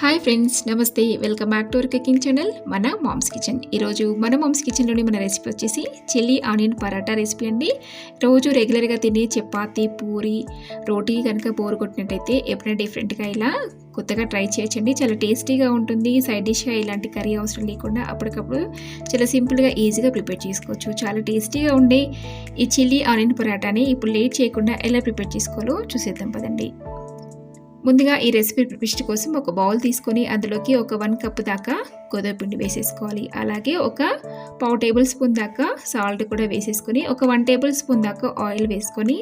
Hi friends, నమస్తే. Welcome back to our cooking channel మన moms kitchen. ఈరోజు మన మామ్స్ కిచెన్లోని మన రెసిపీ వచ్చేసి చిల్లీ ఆనియన్ పరాటా రెసిపీ అండి. రోజు రెగ్యులర్గా తినే చపాతీ, పూరి, రోటీ కనుక బోర్ కొట్టినట్టయితే ఎప్పుడైనా డిఫరెంట్గా ఇలా కొత్తగా ట్రై చేయొచ్చండి. చాలా టేస్టీగా ఉంటుంది. సైడ్ డిష్గా ఇలాంటి కర్రీ అవసరం లేకుండా అప్పటికప్పుడు చాలా సింపుల్గా ఈజీగా ప్రిపేర్ చేసుకోవచ్చు. చాలా టేస్టీగా ఉండే ఈ చిల్లీ ఆనియన్ పరాటాని ఇప్పుడు లేట్ చేయకుండా ఎలా ప్రిపేర్ చేసుకోవాలో చూసేద్దాం పదండి. ముందుగా ఈ రెసిపీ ప్రిపరేషన్ కోసం ఒక బౌల్ తీసుకొని అందులోకి ఒక 1 కప్ దాకా గోధుమ పిండి వేసేసుకోవాలి. అలాగే ఒక 1/2 టేబుల్ స్పూన్ దాకా సాల్ట్ కూడా వేసేసుకొని ఒక 1 టేబుల్ స్పూన్ దాకా ఆయిల్ వేసుకొని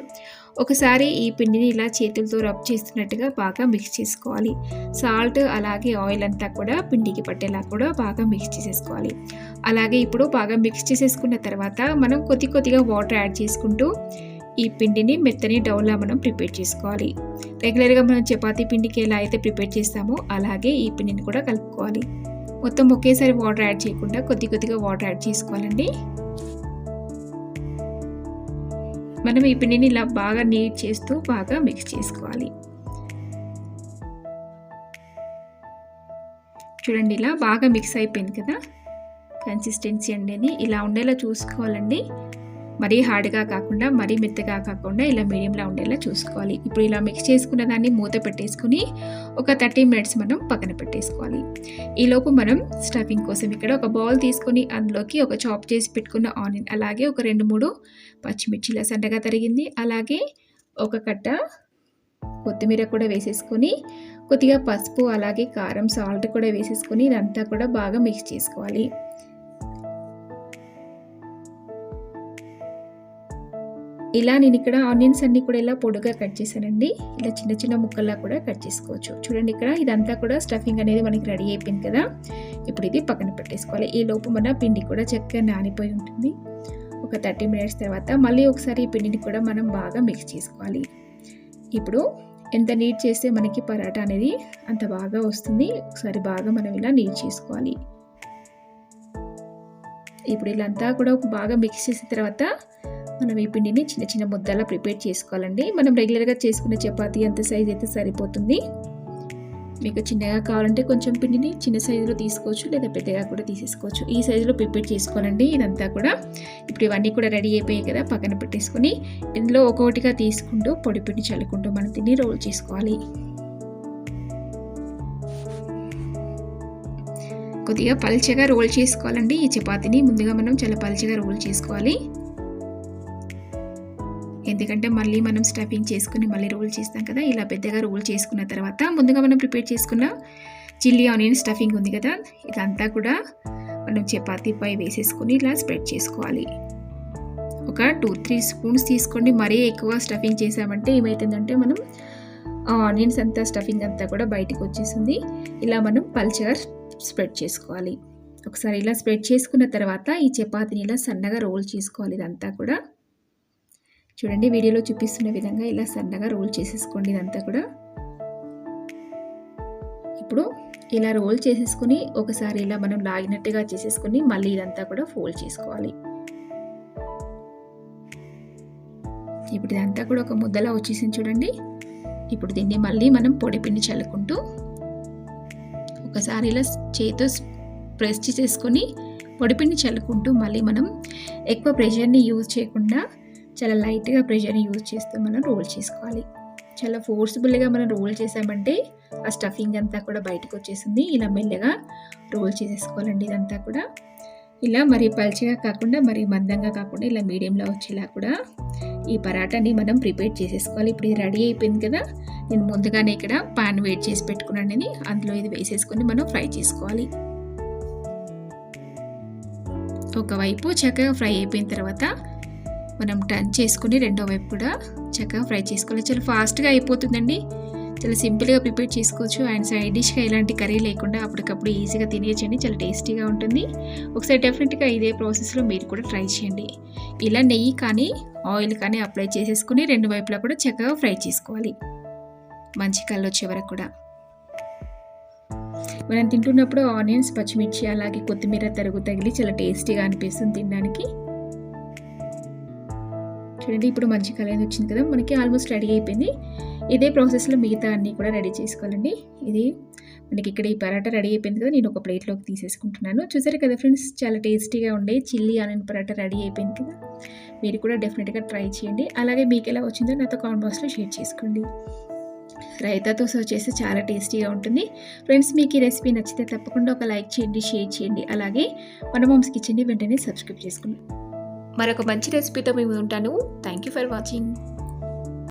ఒకసారి ఈ పిండిని ఇలా చేతులతో రబ్ చేస్తున్నట్టుగా బాగా మిక్స్ చేసుకోవాలి. సాల్ట్ అలాగే ఆయిల్ అంతా కూడా పిండికి పట్టేలా కూడా బాగా మిక్స్ చేసేసుకోవాలి. అలాగే ఇప్పుడు బాగా మిక్స్ చేసేసుకున్న తర్వాత మనం కొద్దిగా వాటర్ యాడ్ చేసుకుంటూ ఈ పిండిని మెత్తని డౌలా మనం ప్రిపేర్ చేసుకోవాలి. రెగ్యులర్గా మనం చపాతీ పిండికి ఎలా అయితే ప్రిపేర్ చేస్తామో అలాగే ఈ పిండిని కూడా కలుపుకోవాలి. మొత్తం ఒకేసారి వాటర్ యాడ్ చేయకుండా కొద్దిగా వాటర్ యాడ్ చేసుకోవాలండి. మనం ఈ పిండిని ఇలా బాగా నీట్ చేస్తూ బాగా మిక్స్ చేసుకోవాలి. చూడండి, ఇలా బాగా మిక్స్ అయిపోయింది కదా. కన్సిస్టెన్సీ అనేది ఇలా ఉండేలా చూసుకోవాలండి. మరీ హార్డ్గా కాకుండా మరీ మెత్తగా కాకుండా ఇలా మీడియంలో ఉండేలా చూసుకోవాలి. ఇప్పుడు ఇలా మిక్స్ చేసుకున్న దాన్ని మూత పెట్టేసుకుని ఒక 30 మినిట్స్ మనం పక్కన పెట్టేసుకోవాలి. ఈలోపు మనం స్టఫింగ్ కోసం ఇక్కడ ఒక బౌల్ తీసుకొని అందులోకి ఒక చాప్ చేసి పెట్టుకున్న ఆనియన్, అలాగే ఒక 2-3 పచ్చిమిర్చిలా సన్నగా తరిగింది, అలాగే ఒక కట్ట కొత్తిమీర కూడా వేసేసుకొని కొద్దిగా పసుపు అలాగే కారం, సాల్ట్ కూడా వేసేసుకొని ఇదంతా కూడా బాగా మిక్స్ చేసుకోవాలి. ఇలా నేను ఇక్కడ ఆనియన్స్ అన్నీ కూడా ఇలా పొడుగా కట్ చేశానండి. ఇలా చిన్న ముక్కల్లా కూడా కట్ చేసుకోవచ్చు. చూడండి, ఇక్కడ ఇదంతా కూడా స్టఫింగ్ అనేది మనకి రెడీ అయిపోయింది కదా. ఇప్పుడు ఇది పక్కన పెట్టేసుకోవాలి. ఈ లోపు మన పిండి కూడా చక్కగా నానిపోయి ఉంటుంది. ఒక 30 మినిట్స్ తర్వాత మళ్ళీ ఒకసారి ఈ పిండిని కూడా మనం బాగా మిక్స్ చేసుకోవాలి. ఇప్పుడు ఎంత నీట్ చేస్తే మనకి పరాటా అనేది అంత బాగా వస్తుంది. ఒకసారి బాగా మనం ఇలా నీట్ చేసుకోవాలి. ఇప్పుడు ఇలా అంతా కూడా బాగా మిక్స్ చేసిన తర్వాత మనం ఈ పిండిని చిన్న ముద్దలా ప్రిపేర్ చేసుకోవాలండి. మనం రెగ్యులర్గా చేసుకునే చపాతీ అంత సైజ్ అయితే సరిపోతుంది. మీకు చిన్నగా కావాలంటే కొంచెం పిండిని చిన్న సైజులో తీసుకోవచ్చు, లేదా పెద్దగా కూడా తీసేసుకోవచ్చు. ఈ సైజులో ప్రిపేర్ చేసుకోవాలండి ఇదంతా కూడా. ఇప్పుడు ఇవన్నీ కూడా రెడీ అయిపోయాయి కదా, పక్కన పెట్టేసుకొని ఇందులో ఒక్కొక్కటిగా తీసుకుంటూ పొడి పిండి చల్లుకుంటూ మనం దీన్ని రోల్ చేసుకోవాలి. కొద్దిగా పల్చగా రోల్ చేసుకోవాలండి. ఈ చపాతీని ముందుగా మనం చాలా పల్చగా రోల్ చేసుకోవాలి. ఎందుకంటే మళ్ళీ మనం స్టఫింగ్ చేసుకుని మళ్ళీ రోల్ చేస్తాం కదా. ఇలా పెద్దగా రోల్ చేసుకున్న తర్వాత ముందుగా మనం ప్రిపేర్ చేసుకున్న చిల్లీ ఆనియన్ స్టఫింగ్ ఉంది కదా, ఇదంతా కూడా మనం చపాతీపై వేసేసుకొని ఇలా స్ప్రెడ్ చేసుకోవాలి. ఒక 2-3 స్పూన్స్ తీసుకోండి. మరీ ఎక్కువ స్టఫింగ్ చేసామంటే ఏమవుతుందంటే మనం ఆనియన్స్ అంతా స్టఫింగ్ అంతా కూడా బయటికి వచ్చేసింది. ఇలా మనం పల్చగా స్ప్రెడ్ చేసుకోవాలి. ఒకసారి ఇలా స్ప్రెడ్ చేసుకున్న తర్వాత ఈ చపాతీని ఇలా సన్నగా రోల్ చేసుకోవాలి. ఇదంతా కూడా చూడండి, వీడియోలో చూపిస్తున్న విధంగా ఇలా సన్నగా రోల్ చేసేసుకోండి ఇదంతా కూడా. ఇప్పుడు ఇలా రోల్ చేసేసుకొని ఒకసారి ఇలా మనం లాగినట్టుగా చేసేసుకొని మళ్ళీ ఇదంతా కూడా ఫోల్డ్ చేసుకోవాలి. ఇప్పుడు ఇదంతా కూడా ఒక ముద్దలా వచ్చేసింది చూడండి. ఇప్పుడు దీన్ని మళ్ళీ మనం పొడిపిండి చల్లుకుంటూ ఒకసారి ఇలా చేతితో ప్రెస్ చేసుకొని పొడిపిండి చల్లుకుంటూ మళ్ళీ మనం ఎక్కువ ప్రెషర్ని యూజ్ చేయకుండా చాలా లైట్గా ప్రెషర్ని యూజ్ చేస్తూ మనం రోల్ చేసుకోవాలి. చాలా ఫోర్స్ఫుల్గా మనం రోల్ చేసామంటే ఆ స్టఫింగ్ అంతా కూడా బయటకు వచ్చేసింది. ఇలా మెల్లగా రోల్ చేసేసుకోవాలండి ఇదంతా కూడా. ఇలా మరీ పల్చగా కాకుండా మరీ మందంగా కాకుండా ఇలా మీడియంలో వచ్చేలా కూడా ఈ పరాటాని మనం ప్రిపేర్ చేసేసుకోవాలి. ఇప్పుడు ఇది రెడీ అయిపోయింది కదా. నేను ముందుగానే ఇక్కడ పాన్ వేడి చేసి పెట్టుకున్నానని అందులో ఇది వేసేసుకొని మనం ఫ్రై చేసుకోవాలి. ఒకవైపు చక్కగా ఫ్రై అయిపోయిన తర్వాత మనం టర్న్ చేసుకుని రెండో వైపు కూడా చక్కగా ఫ్రై చేసుకోవాలి. చాలా ఫాస్ట్గా అయిపోతుందండి. చాలా సింపుల్గా ప్రిపేర్ చేసుకోవచ్చు. అండ్ సైడ్ డిష్గా ఎలాంటి కర్రీ లేకుండా అప్పటికప్పుడు ఈజీగా తినేయచ్చండి. చాలా టేస్టీగా ఉంటుంది. ఒకసారి డెఫినెట్గా ఇదే ప్రాసెస్లో మీరు కూడా ట్రై చేయండి. ఇలా నెయ్యి కానీ ఆయిల్ కానీ అప్లై చేసేసుకుని రెండు వైపులా కూడా చక్కగా ఫ్రై చేసుకోవాలి. మంచి కలర్ వచ్చే వరకు కూడా. మనం తింటున్నప్పుడు ఆనియన్స్, పచ్చిమిర్చి అలాగే కొత్తిమీర తరుగు తగిలి చాలా టేస్టీగా అనిపిస్తుంది తినడానికి. చూడండి, ఇప్పుడు మంచి కలర్ వచ్చింది కదా, మనకి ఆల్మోస్ట్ రెడీ అయిపోయింది. ఇదే ప్రాసెస్లో మిగతా అన్నీ కూడా రెడీ చేసుకోవాలండి. ఇది మనకి ఇక్కడ ఈ పరాటా రెడీ అయిపోయింది కదా, నేను ఒక ప్లేట్లోకి తీసేసుకుంటున్నాను. చూసారు కదా ఫ్రెండ్స్, చాలా టేస్టీగా ఉండే చిల్లీ ఆనియన్ పరాటా రెడీ అయిపోయింది కదా. మీరు కూడా డెఫినెట్గా ట్రై చేయండి. అలాగే మీకు ఎలా వచ్చిందో నాతో కామెంట్ బాక్స్లో షేర్ చేసుకోండి. రైతాతో సర్వ్ చేస్తే చాలా టేస్టీగా ఉంటుంది. ఫ్రెండ్స్, మీకు ఈ రెసిపీ నచ్చితే తప్పకుండా ఒక లైక్ చేయండి, షేర్ చేయండి. అలాగే మన మామ్స్ కిచెన్ని వెంటనే సబ్స్క్రైబ్ చేసుకోండి. మరొక మంచి రెసిపీతో మేము ఉంటాను. Thank you for watching.